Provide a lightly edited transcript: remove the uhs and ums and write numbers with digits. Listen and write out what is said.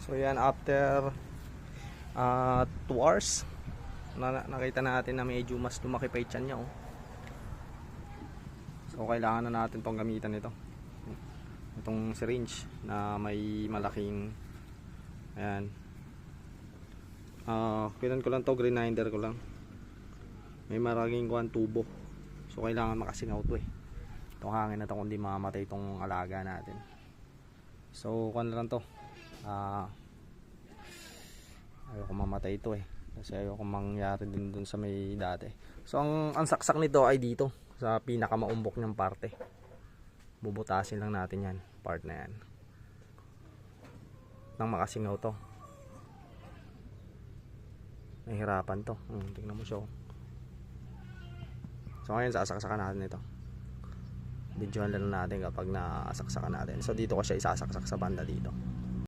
So yan, after 2 hours nakita natin na medyo mas lumaki pa yung tiyan niya, oh. So kailangan na natin tong gamitan ito, itong syringe na may malaking, ayan, pinan ko lang to, grinder ko lang, may maraming kuhan tubo. So kailangan makasingaw to, itong hangin na to, kundi mamamatay itong alaga natin. So kuhan lang to, ayoko mamatay ito kasi ayoko mangyari din dun sa may dati. So ang saksak nito ay dito sa pinakamaumbok niyang parte. Bubutasin lang natin yan, part na yan, nang makasingaw to. Nahihirapan to, tingnan mo siya. So ngayon sasaksakan natin ito. Videohan lang natin kapag nasaksakan natin. So dito ko siya isasaksak sa banda dito.